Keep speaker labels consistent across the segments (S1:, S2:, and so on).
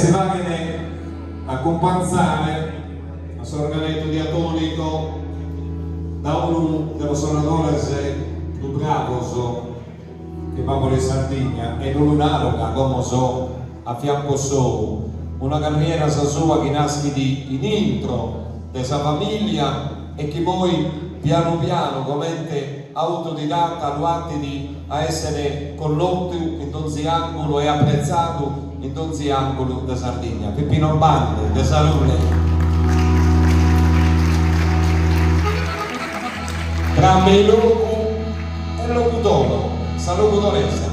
S1: si va a compensare a sorganetto diatonico da uno dello sonadores più bravos che va in Sardegna e non un'aloga come so a fianco suo una carriera sua che nasce in intro della famiglia e che poi piano piano come autodidatta arrivati a essere collotto in ogni angolo e apprezzato in ogni angolo da Sardegna. Peppino Bande, da Salone. Tra me loco e locutoro, sa locutoressa.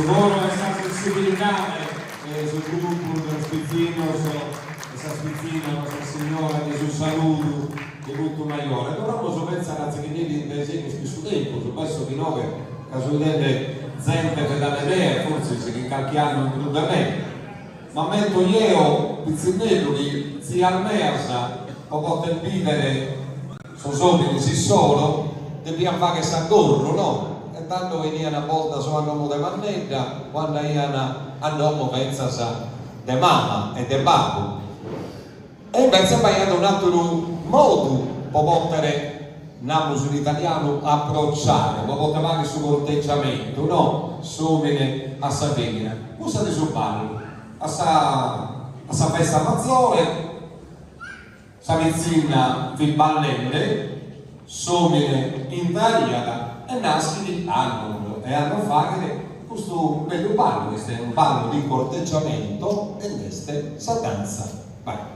S1: loro essa sensibilità sul gruppo dello Spizzino, questa Spizzina, Nostra Signora Gesù saluto di tutto maiore. Dovremmo pensare a che di interesse che su tempo, su questo di noi, caso delle gente che dalle idee, forse che qualche anno in da me. Ma metto io, pizzinello di zia Almersa, o poter vivere, sono soldi si solo, dobbiamo fare s'angorro, no? E tanto venivano a volta su anno di mannetta, quando andiamo pensa di mamma e di babbo. E invece poi un altro modo per poter, namo sull'italiano, approcciare, per poter fare sul corteggiamento, no? Somene a sapere. Cosa di suo ballo? A sa festa maggiore, sa vicina vi ballende, somene in tariata e nasciti hanno fatto questo bello ballo, questo è un ballo di corteggiamento e questa sa danza. Vai.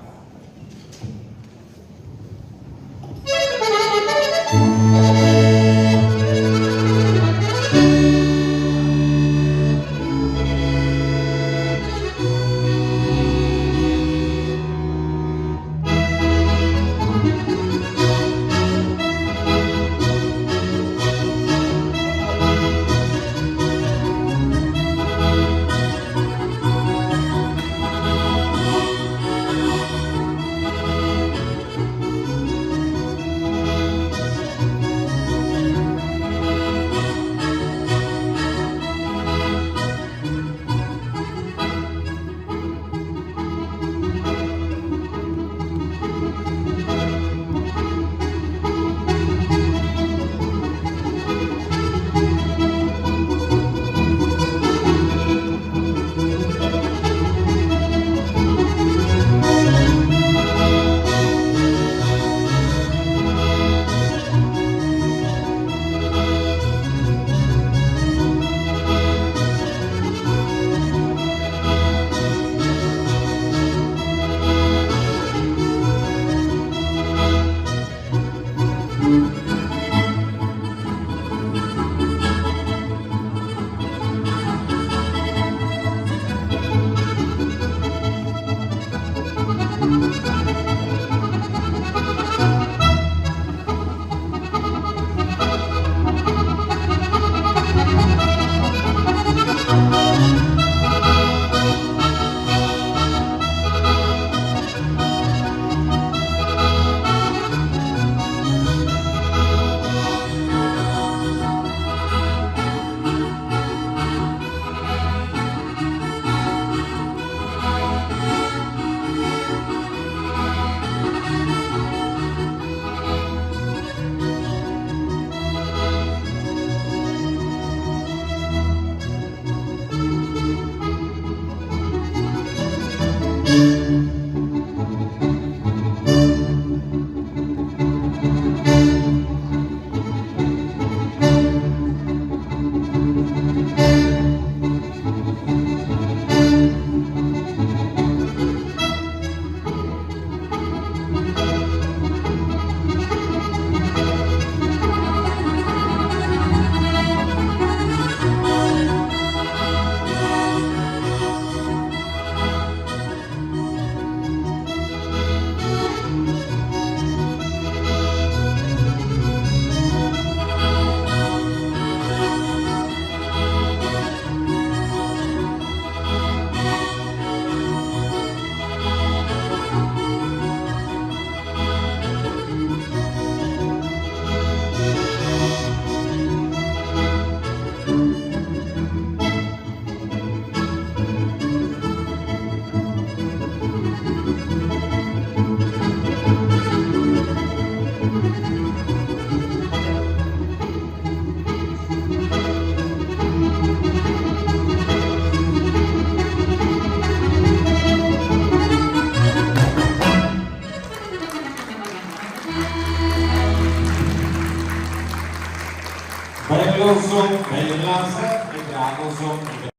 S1: Belloso, Bellas e Gravoso.